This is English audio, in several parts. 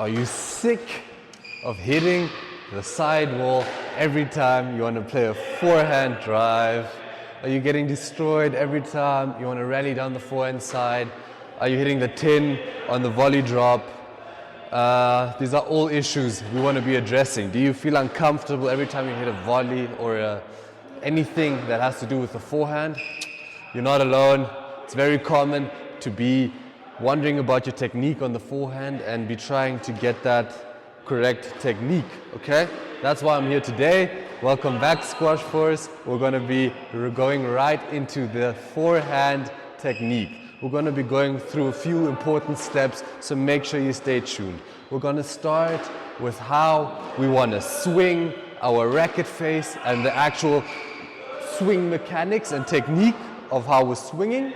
Are you sick of hitting the sidewall every time you want to play a forehand drive? Are you getting destroyed every time you want to rally down the forehand side? Are you hitting the tin on the volley drop? These are all issues we want to be addressing. Do you feel uncomfortable every time you hit a volley or anything that has to do with the forehand? You're not alone. It's very common to be wondering about your technique on the forehand and be trying to get that correct technique, okay? That's why I'm here today. Welcome back, Squash Force. We're going to be going right into the forehand technique. We're going to be going through a few important steps, so make sure you stay tuned. We're going to start with how we want to swing, our racket face, and the actual swing mechanics and technique of how we're swinging.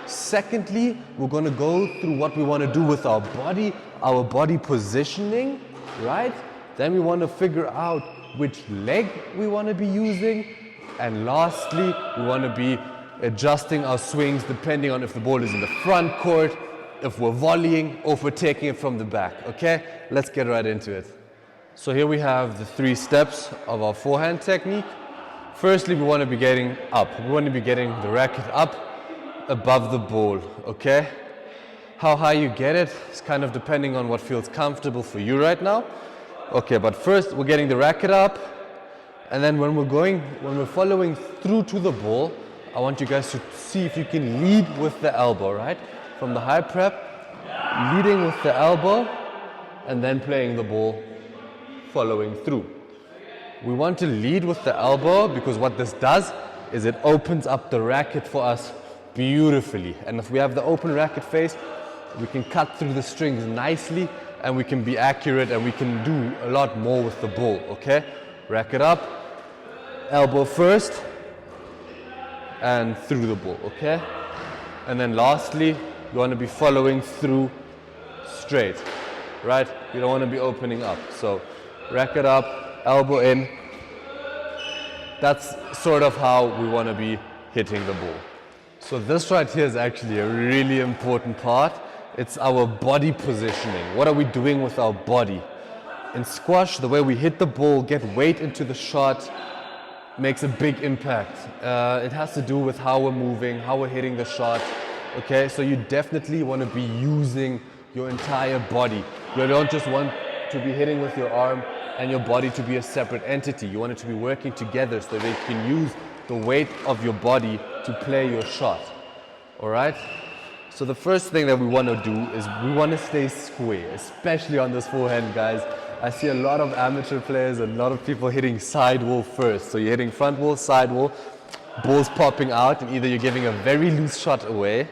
Secondly, we're going to go through what we want to do with our body positioning, right? Then we want to figure out which leg we want to be using. And lastly, we want to be adjusting our swings depending on if the ball is in the front court, if we're volleying, or if we're taking it from the back, okay? Let's get right into it. So here we have the 3 steps of our forehand technique. Firstly, we want to be getting up. We want to be getting the racket up above the ball, okay? How high you get it is kind of depending on what feels comfortable for you right now. Okay, but first we're getting the racket up, and then when we're following through to the ball, I want you guys to see if you can lead with the elbow, right? From the high prep, leading with the elbow, and then playing the ball, following through. We want to lead with the elbow because what this does is it opens up the racket for us beautifully. And if we have the open racket face, we can cut through the strings nicely and we can be accurate and we can do a lot more with the ball, okay? Racket up, elbow first, and through the ball, okay? And then lastly, you want to be following through straight, right? You don't want to be opening up. So racket up, elbow in. That's sort of how we want to be hitting the ball. So this right here is actually a really important part. It's our body positioning. What are we doing with our body? In squash, the way we hit the ball, get weight into the shot, makes a big impact. It has to do with how we're moving, how we're hitting the shot. Okay, so you definitely want to be using your entire body. You don't just want to be hitting with your arm and your body to be a separate entity. You want it to be working together so that you can use the weight of your body to play your shot. All right? So the first thing that we want to do is we want to stay square, especially on this forehand, guys. I see a lot of amateur players and a lot of people hitting side wall first. So you're hitting front wall, side wall, balls popping out, and either you're giving a very loose shot away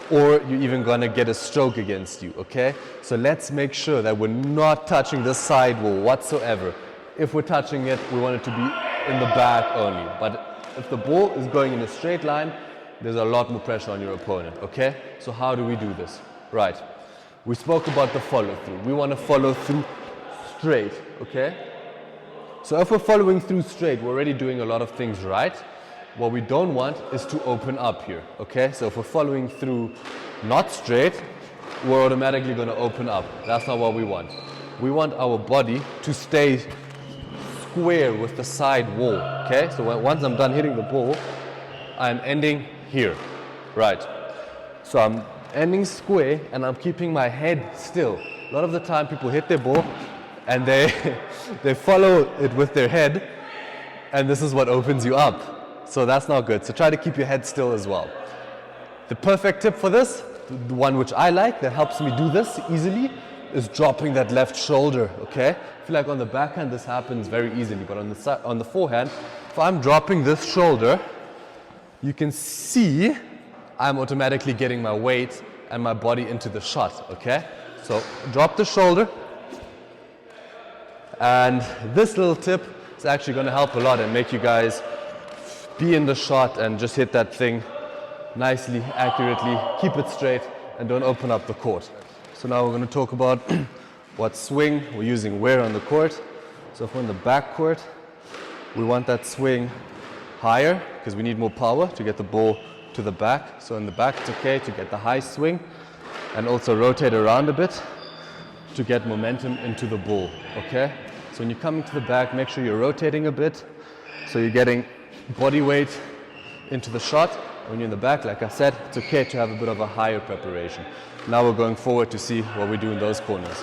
or you're even going to get a stroke against you, okay? So let's make sure that we're not touching the side wall whatsoever. If we're touching it, we want it to be in the back only. But if the ball is going in a straight line, there's a lot more pressure on your opponent, okay? So how do we do this? Right, we spoke about the follow through. We want to follow through straight, okay? So if we're following through straight, we're already doing a lot of things right. What we don't want is to open up here, okay? So if we're following through not straight, we're automatically going to open up. That's not what we want. We want our body to stay square with the side wall, okay? So once I'm done hitting the ball, I'm ending here, right? So I'm ending square and I'm keeping my head still. A lot of the time people hit their ball and they follow it with their head, and this is what opens you up. So that's not good. So try to keep your head still as well. The perfect tip for this, the one which I like that helps me do this easily, is dropping that left shoulder, okay? I feel like on the backhand this happens very easily, but on the forehand, if I'm dropping this shoulder, you can see I'm automatically getting my weight and my body into the shot, okay? So drop the shoulder, and this little tip is actually going to help a lot and make you guys be in the shot and just hit that thing nicely, accurately, keep it straight, and don't open up the court. So now we're going to talk about what swing we're using where on the court. So if we're in the back court, we want that swing higher because we need more power to get the ball to the back. So in the back it's okay to get the high swing and also rotate around a bit. to get momentum into the ball, okay? So when you're coming to the back, make sure you're rotating a bit, so you're getting body weight into the shot. When you're in the back, like I said, it's okay to have a bit of a higher preparation. Now we're going forward to see what we do in those corners.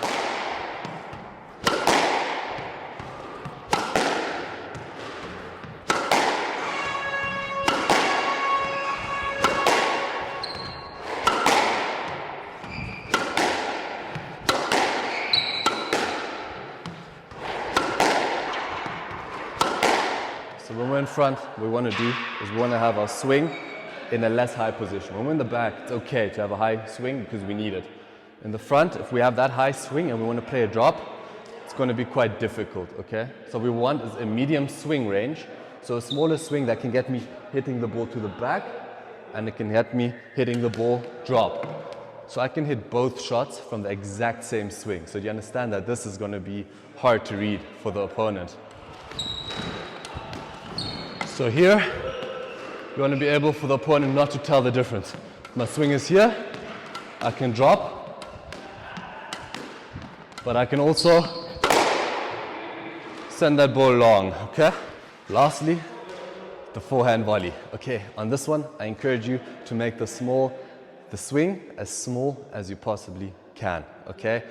So when we're in front, what we want to do is we want to have our swing in a less high position. When we're in the back, it's okay to have a high swing because we need it. In the front, if we have that high swing and we want to play a drop, it's going to be quite difficult, okay? So what we want is a medium swing range, so a smaller swing that can get me hitting the ball to the back, and it can get me hitting the ball drop. So I can hit both shots from the exact same swing. So you understand that this is going to be hard to read for the opponent. So here, you want to be able for the opponent not to tell the difference. My swing is here, I can drop, but I can also send that ball long, okay? Lastly, the forehand volley. Okay, on this one, I encourage you to make the swing as small as you possibly can, okay?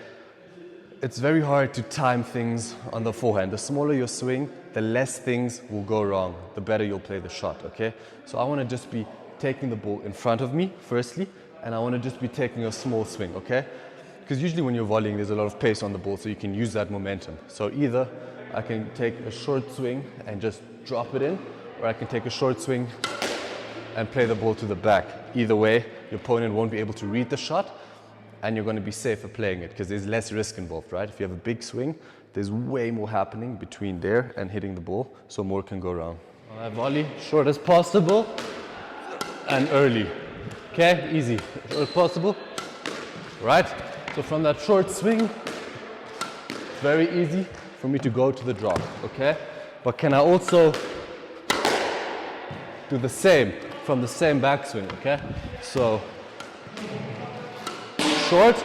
It's very hard to time things on the forehand. The smaller your swing, the less things will go wrong, the better you'll play the shot, okay? So I want to just be taking the ball in front of me, firstly, and I want to just be taking a small swing, okay? Because usually when you're volleying, there's a lot of pace on the ball, so you can use that momentum. So either I can take a short swing and just drop it in, or I can take a short swing and play the ball to the back. Either way, your opponent won't be able to read the shot, and you're going to be safer playing it because there's less risk involved, right? If you have a big swing, there's way more happening between there and hitting the ball, so more can go wrong. All right, volley, short as possible and early. Okay, easy, short as possible. Right, so from that short swing, it's very easy for me to go to the drop, okay? But can I also do the same from the same backswing, okay? So, short,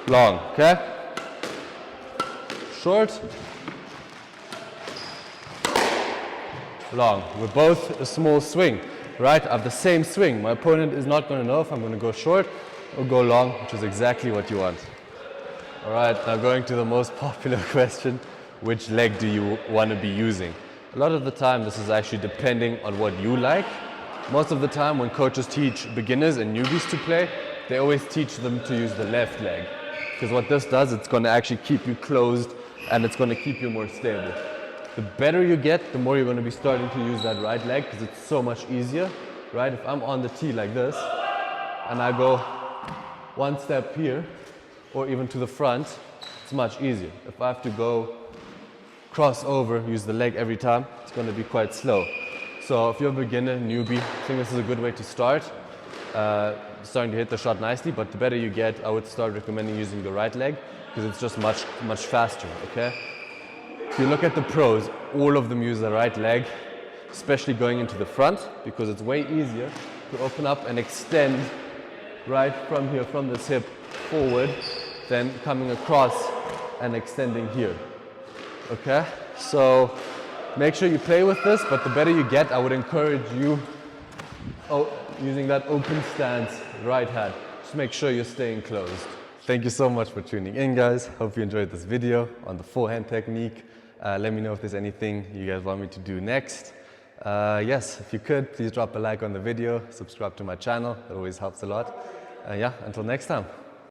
long, okay? Short, long. We're both a small swing, right? I have the same swing. My opponent is not going to know if I'm going to go short or go long, which is exactly what you want. All right, now going to the most popular question, which leg do you want to be using? A lot of the time, this is actually depending on what you like. Most of the time, when coaches teach beginners and newbies to play, they always teach them to use the left leg. Because what this does, it's going to actually keep you closed and it's going to keep you more stable. The better you get, the more you're going to be starting to use that right leg because it's so much easier, right? If I'm on the tee like this and I go one step here or even to the front, it's much easier. If I have to go cross over, use the leg every time, it's going to be quite slow. So if you're a beginner, newbie, I think this is a good way to start. Starting to hit the shot nicely, but the better you get, I would start recommending using the right leg because it's just much faster, okay? If you look at the pros, all of them use the right leg, especially going into the front because it's way easier to open up and extend right from here, from this hip forward, than coming across and extending here, okay? So make sure you play with this, but the better you get, I would encourage you using that open stance right hand. Just make sure you're staying closed. Thank you so much for tuning in, guys. Hope you enjoyed this video on the forehand technique. Let me know if there's anything you guys want me to do next. Yes, if you could, please drop a like on the video, subscribe to my channel. It always helps a lot. Yeah, until next time.